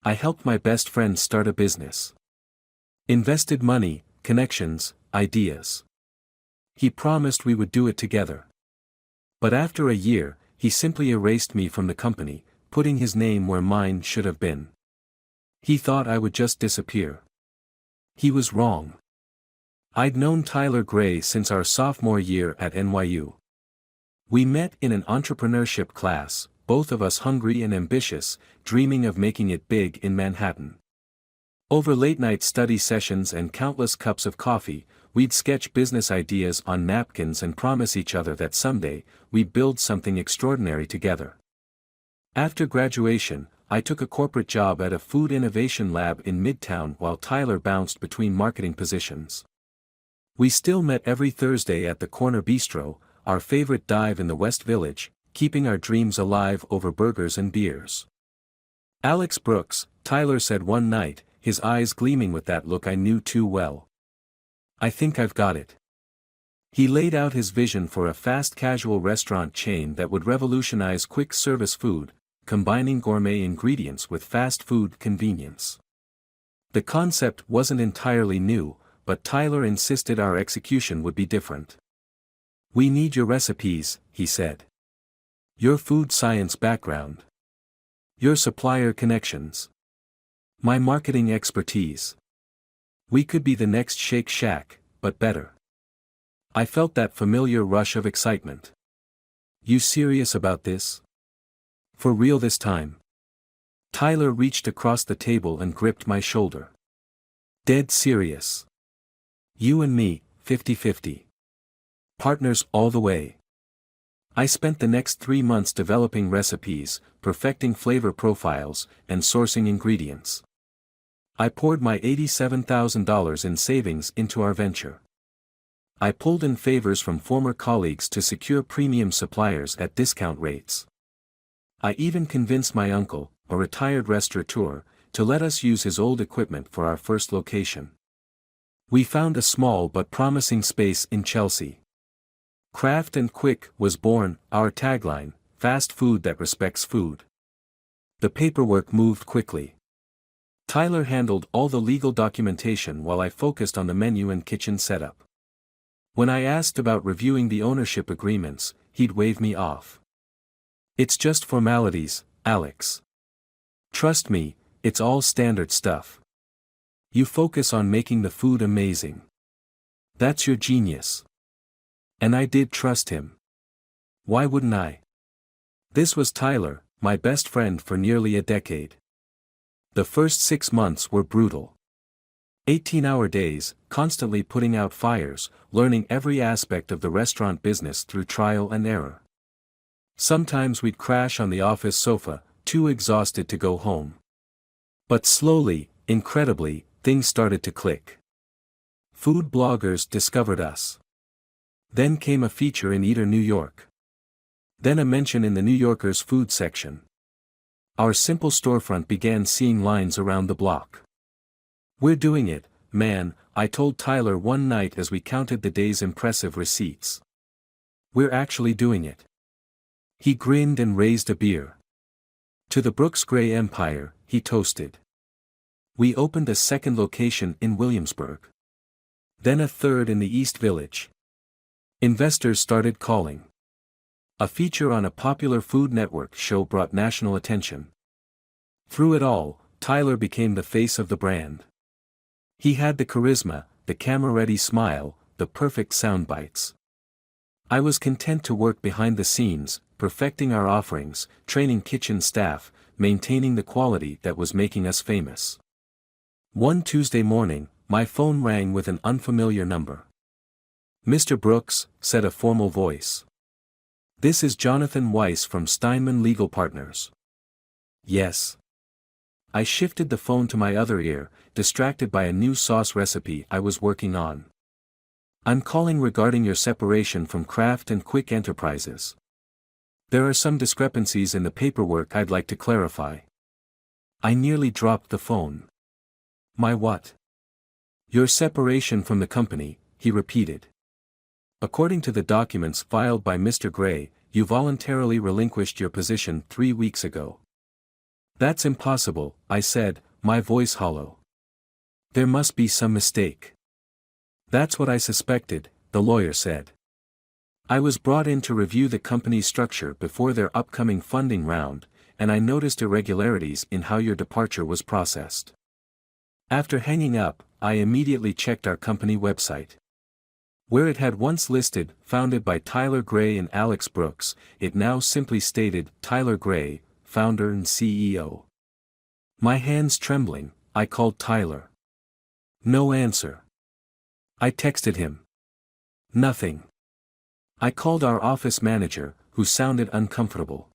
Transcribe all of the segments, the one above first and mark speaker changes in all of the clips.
Speaker 1: I helped my best friend start a business. Invested money, connections, ideas. He promised we would do it together. But after a year, he simply erased me from the company, putting his name where mine should have been. He thought I would just disappear. He was wrong. I'd known Tyler Gray since our sophomore year at NYU. We met in an entrepreneurship class, both of us hungry and ambitious, dreaming of making it big in Manhattan. Over late-night study sessions and countless cups of coffee, we'd sketch business ideas on napkins and promise each other that someday, we'd build something extraordinary together. After graduation, I took a corporate job at a food innovation lab in Midtown while Tyler bounced between marketing positions. We still met every Thursday at the Corner Bistro, our favorite dive in the West Village, keeping our dreams alive over burgers and beers. "Alex Brooks," Tyler said one night, his eyes gleaming with that look I knew too well. "I think I've got it." He laid out his vision for a fast casual restaurant chain that would revolutionize quick service food, combining gourmet ingredients with fast food convenience. The concept wasn't entirely new, but Tyler insisted our execution would be different. "We need your recipes," he said. "Your food science background. Your supplier connections. My marketing expertise. We could be the next Shake Shack, but better." I felt that familiar rush of excitement. "You serious about this? For real this time?" Tyler reached across the table and gripped my shoulder. "Dead serious. You and me, 50-50. Partners all the way." I spent the next 3 months developing recipes, perfecting flavor profiles, and sourcing ingredients. I poured my $87,000 in savings into our venture. I pulled in favors from former colleagues to secure premium suppliers at discount rates. I even convinced my uncle, a retired restaurateur, to let us use his old equipment for our first location. We found a small but promising space in Chelsea. "Craft and Quick" was born, our tagline, fast food that respects food. The paperwork moved quickly. Tyler handled all the legal documentation while I focused on the menu and kitchen setup. When I asked about reviewing the ownership agreements, he'd wave me off. "It's just formalities, Alex. Trust me, it's all standard stuff. You focus on making the food amazing. That's your genius." And I did trust him. Why wouldn't I? This was Tyler, my best friend for nearly a decade. The first 6 months were brutal. 18-hour days, constantly putting out fires, learning every aspect of the restaurant business through trial and error. Sometimes we'd crash on the office sofa, too exhausted to go home. But slowly, incredibly, things started to click. Food bloggers discovered us. Then came a feature in Eater, New York. Then a mention in the New Yorker's food section. Our simple storefront began seeing lines around the block. "We're doing it, man," I told Tyler one night as we counted the day's impressive receipts. "We're actually doing it." He grinned and raised a beer. "To the Brooks Gray Empire," he toasted. We opened a second location in Williamsburg. Then a third in the East Village. Investors started calling. A feature on a popular Food Network show brought national attention. Through it all, Tyler became the face of the brand. He had the charisma, the camera-ready smile, the perfect sound bites. I was content to work behind the scenes, perfecting our offerings, training kitchen staff, maintaining the quality that was making us famous. One Tuesday morning, my phone rang with an unfamiliar number. "Mr. Brooks," said a formal voice. "This is Jonathan Weiss from Steinman Legal Partners." "Yes." I shifted the phone to my other ear, distracted by a new sauce recipe I was working on. "I'm calling regarding your separation from Craft and Quick Enterprises. There are some discrepancies in the paperwork I'd like to clarify." I nearly dropped the phone. "My what?" "Your separation from the company," he repeated. "According to the documents filed by Mr. Gray, you voluntarily relinquished your position 3 weeks ago." That's impossible, I said, my voice hollow. There must be some mistake. That's what I suspected, the lawyer said. I was brought in to review the company's structure before their upcoming funding round, and I noticed irregularities in how your departure was processed. After hanging up, I immediately checked our company website. Where it had once listed, founded by Tyler Gray and Alex Brooks, it now simply stated, Tyler Gray, founder and CEO. My hands trembling, I called Tyler. No answer. I texted him. Nothing. I called our office manager, who sounded uncomfortable.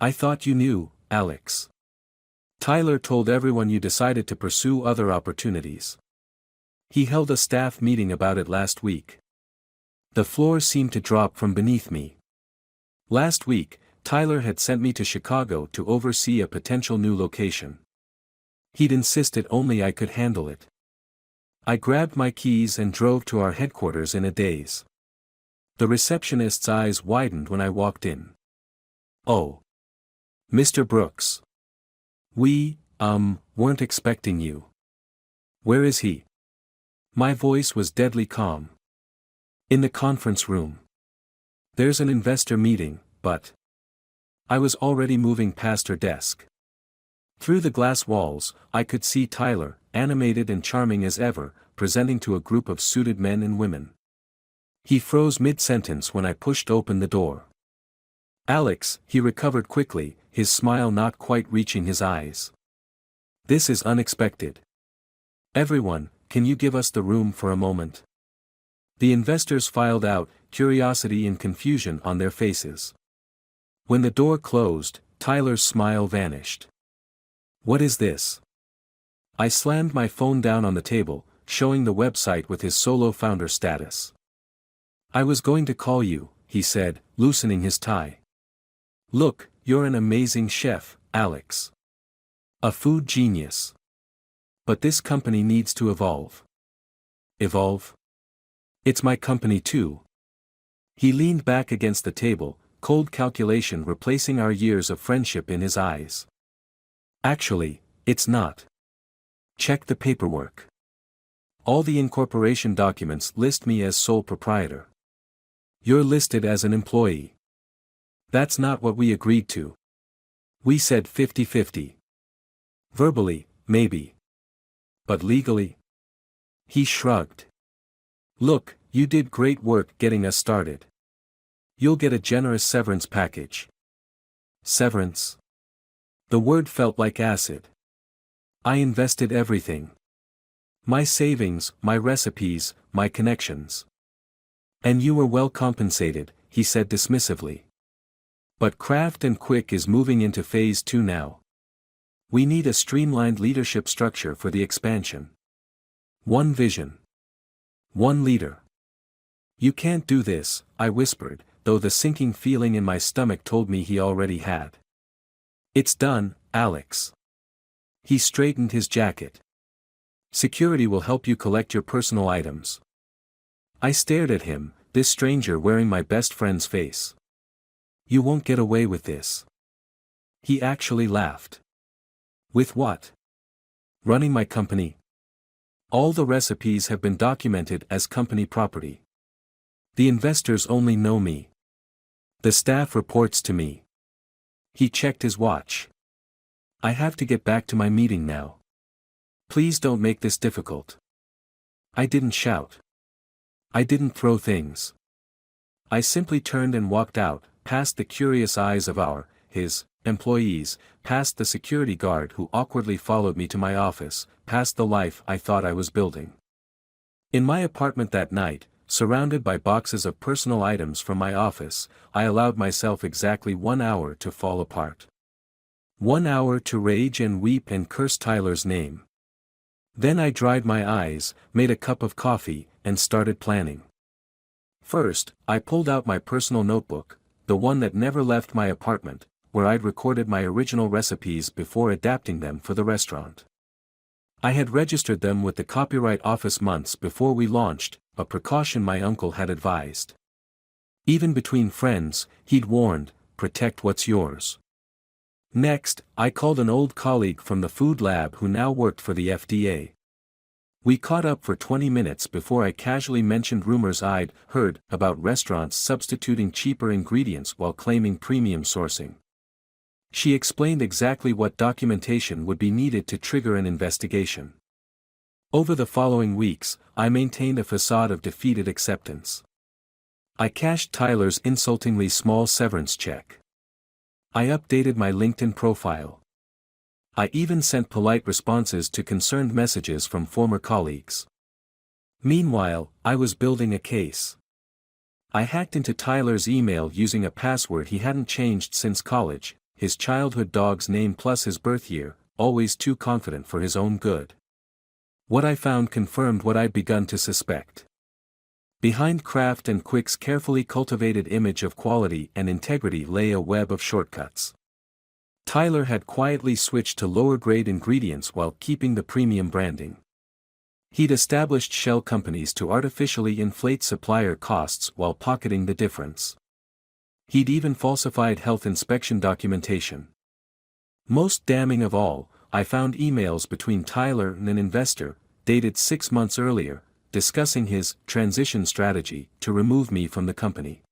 Speaker 1: I thought you knew, Alex. Tyler told everyone you decided to pursue other opportunities. He held a staff meeting about it last week. The floor seemed to drop from beneath me. Last week, Tyler had sent me to Chicago to oversee a potential new location. He'd insisted only I could handle it. I grabbed my keys and drove to our headquarters in a daze. The receptionist's eyes widened when I walked in. Oh. Mr. Brooks. We, weren't expecting you. Where is he? My voice was deadly calm. In the conference room. There's an investor meeting, but. I was already moving past her desk. Through the glass walls, I could see Tyler, animated and charming as ever, presenting to a group of suited men and women. He froze mid-sentence when I pushed open the door. Alex, he recovered quickly, his smile not quite reaching his eyes. This is unexpected. Everyone, can you give us the room for a moment? The investors filed out, curiosity and confusion on their faces. When the door closed, Tyler's smile vanished. What is this? I slammed my phone down on the table, showing the website with his solo founder status. I was going to call you, he said, loosening his tie. Look, you're an amazing chef, Alex. A food genius. But this company needs to evolve. Evolve? It's my company too. He leaned back against the table, cold calculation replacing our years of friendship in his eyes. Actually, it's not. Check the paperwork. All the incorporation documents list me as sole proprietor. You're listed as an employee. That's not what we agreed to. We said 50-50. Verbally, maybe. But legally? He shrugged. Look, you did great work getting us started. You'll get a generous severance package. Severance? The word felt like acid. I invested everything. My savings, my recipes, my connections. And you were well compensated, he said dismissively. But Craft and Quick is moving into phase 2 now. We need a streamlined leadership structure for the expansion. One vision. One leader. You can't do this, I whispered, though the sinking feeling in my stomach told me he already had. It's done, Alex. He straightened his jacket. Security will help you collect your personal items. I stared at him, this stranger wearing my best friend's face. You won't get away with this. He actually laughed. With what? Running my company. All the recipes have been documented as company property. The investors only know me. The staff reports to me. He checked his watch. I have to get back to my meeting now. Please don't make this difficult. I didn't shout. I didn't throw things. I simply turned and walked out, past the curious eyes of his employees, past the security guard who awkwardly followed me to my office, past the life I thought I was building. In my apartment that night, surrounded by boxes of personal items from my office, I allowed myself exactly 1 hour to fall apart. 1 hour to rage and weep and curse Tyler's name. Then I dried my eyes, made a cup of coffee, and started planning. First, I pulled out my personal notebook, the one that never left my apartment, where I'd recorded my original recipes before adapting them for the restaurant. I had registered them with the Copyright Office months before we launched, a precaution my uncle had advised. Even between friends, he'd warned, protect what's yours. Next, I called an old colleague from the food lab who now worked for the FDA. We caught up for 20 minutes before I casually mentioned rumors I'd heard about restaurants substituting cheaper ingredients while claiming premium sourcing. She explained exactly what documentation would be needed to trigger an investigation. Over the following weeks, I maintained a facade of defeated acceptance. I cashed Tyler's insultingly small severance check. I updated my LinkedIn profile. I even sent polite responses to concerned messages from former colleagues. Meanwhile, I was building a case. I hacked into Tyler's email using a password he hadn't changed since college, his childhood dog's name plus his birth year, always too confident for his own good. What I found confirmed what I'd begun to suspect. Behind Kraft and Quick's carefully cultivated image of quality and integrity lay a web of shortcuts. Tyler had quietly switched to lower-grade ingredients while keeping the premium branding. He'd established shell companies to artificially inflate supplier costs while pocketing the difference. He'd even falsified health inspection documentation. Most damning of all, I found emails between Tyler and an investor, dated 6 months earlier, discussing his transition strategy to remove me from the company.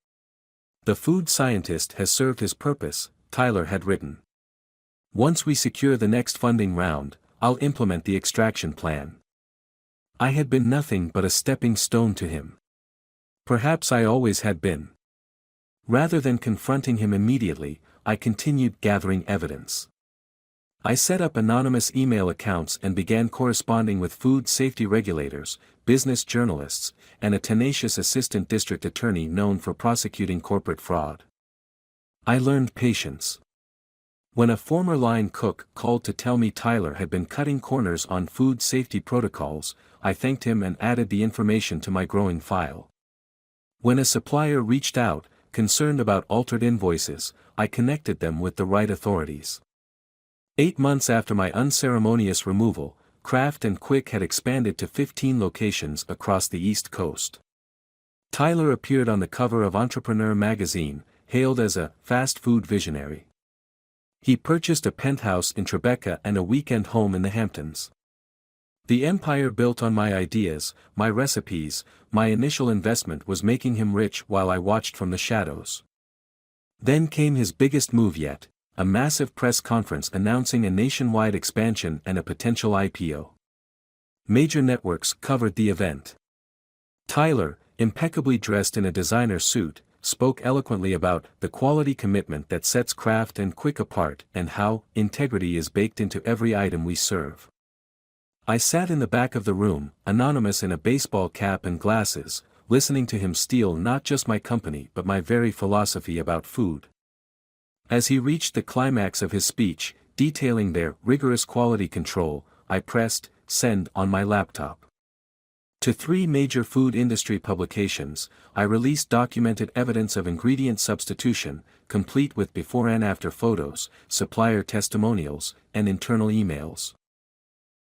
Speaker 1: "The food scientist has served his purpose," Tyler had written. "Once we secure the next funding round, I'll implement the extraction plan." I had been nothing but a stepping stone to him. Perhaps I always had been. Rather than confronting him immediately, I continued gathering evidence. I set up anonymous email accounts and began corresponding with food safety regulators, business journalists, and a tenacious assistant district attorney known for prosecuting corporate fraud. I learned patience. When a former line cook called to tell me Tyler had been cutting corners on food safety protocols, I thanked him and added the information to my growing file. When a supplier reached out, concerned about altered invoices, I connected them with the right authorities. 8 months after my unceremonious removal, Kraft and Quick had expanded to 15 locations across the East Coast. Tyler appeared on the cover of Entrepreneur magazine, hailed as a fast food visionary. He purchased a penthouse in Tribeca and a weekend home in the Hamptons. The empire built on my ideas, my recipes, my initial investment was making him rich while I watched from the shadows. Then came his biggest move yet, a massive press conference announcing a nationwide expansion and a potential IPO. Major networks covered the event. Tyler, impeccably dressed in a designer suit, spoke eloquently about the quality commitment that sets Kraft and Quick apart and how integrity is baked into every item we serve. I sat in the back of the room, anonymous in a baseball cap and glasses, listening to him steal not just my company but my very philosophy about food. As he reached the climax of his speech, detailing their rigorous quality control, I pressed send on my laptop. To 3 major food industry publications, I released documented evidence of ingredient substitution, complete with before and after photos, supplier testimonials, and internal emails.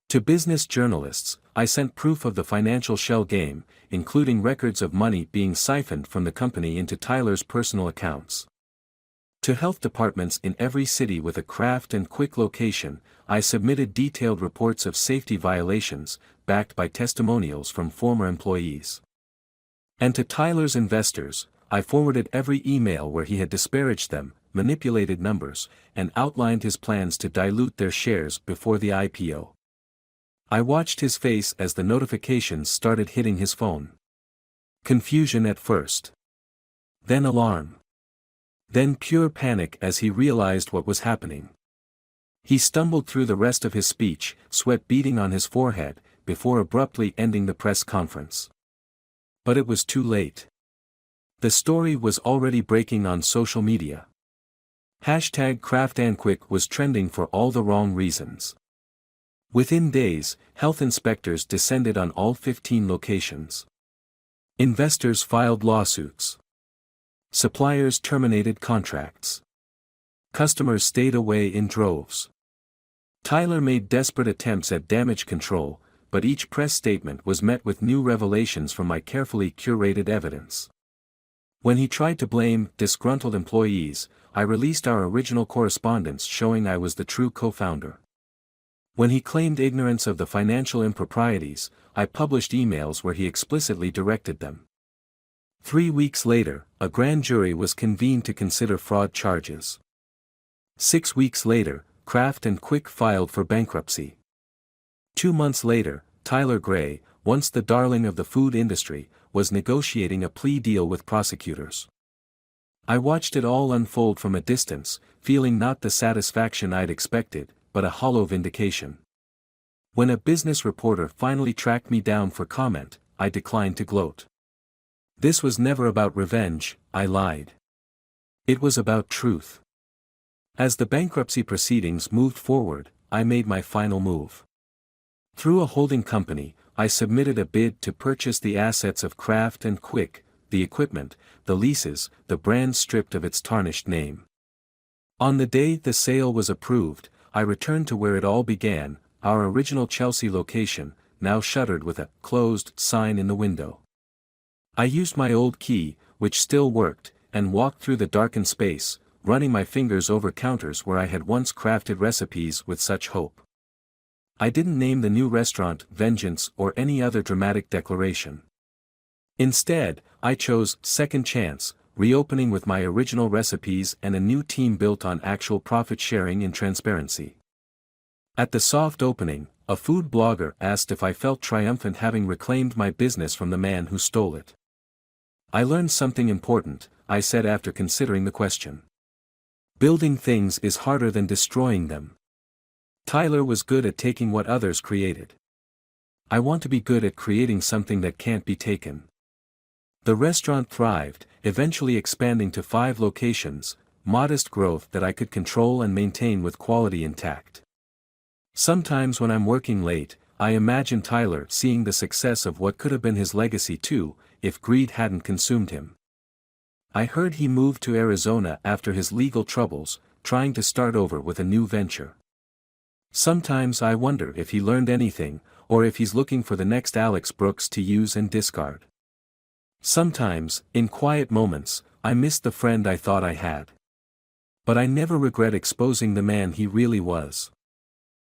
Speaker 1: To business journalists, I sent proof of the financial shell game, including records of money being siphoned from the company into Tyler's personal accounts. To health departments in every city with a Kraft and Quick location, I submitted detailed reports of safety violations, backed by testimonials from former employees. And to Tyler's investors, I forwarded every email where he had disparaged them, manipulated numbers, and outlined his plans to dilute their shares before the IPO. I watched his face as the notifications started hitting his phone. Confusion at first. Then alarm. Then pure panic as he realized what was happening. He stumbled through the rest of his speech, sweat beading on his forehead, before abruptly ending the press conference. But it was too late. The story was already breaking on social media. #KraftandQuick was trending for all the wrong reasons. Within days, health inspectors descended on all 15 locations. Investors filed lawsuits. Suppliers terminated contracts. Customers stayed away in droves. Tyler made desperate attempts at damage control, but each press statement was met with new revelations from my carefully curated evidence. When he tried to blame disgruntled employees, I released our original correspondence showing I was the true co-founder. When he claimed ignorance of the financial improprieties, I published emails where he explicitly directed them. 3 weeks later, a grand jury was convened to consider fraud charges. 6 weeks later, Kraft and Quick filed for bankruptcy. 2 months later, Tyler Gray, once the darling of the food industry, was negotiating a plea deal with prosecutors. I watched it all unfold from a distance, feeling not the satisfaction I'd expected, but a hollow vindication. When a business reporter finally tracked me down for comment, I declined to gloat. This was never about revenge, I lied. It was about truth. As the bankruptcy proceedings moved forward, I made my final move. Through a holding company, I submitted a bid to purchase the assets of Kraft and Quick, the equipment, the leases, the brand stripped of its tarnished name. On the day the sale was approved, I returned to where it all began, our original Chelsea location, now shuttered with a "closed" sign in the window. I used my old key, which still worked, and walked through the darkened space, running my fingers over counters where I had once crafted recipes with such hope. I didn't name the new restaurant Vengeance or any other dramatic declaration. Instead, I chose Second Chance, reopening with my original recipes and a new team built on actual profit sharing and transparency. At the soft opening, a food blogger asked if I felt triumphant having reclaimed my business from the man who stole it. I learned something important, I said after considering the question. Building things is harder than destroying them. Tyler was good at taking what others created. I want to be good at creating something that can't be taken. The restaurant thrived, eventually expanding to 5 locations, modest growth that I could control and maintain with quality intact. Sometimes when I'm working late, I imagine Tyler seeing the success of what could have been his legacy too, if greed hadn't consumed him. I heard he moved to Arizona after his legal troubles, trying to start over with a new venture. Sometimes I wonder if he learned anything, or if he's looking for the next Alex Brooks to use and discard. Sometimes, in quiet moments, I miss the friend I thought I had. But I never regret exposing the man he really was.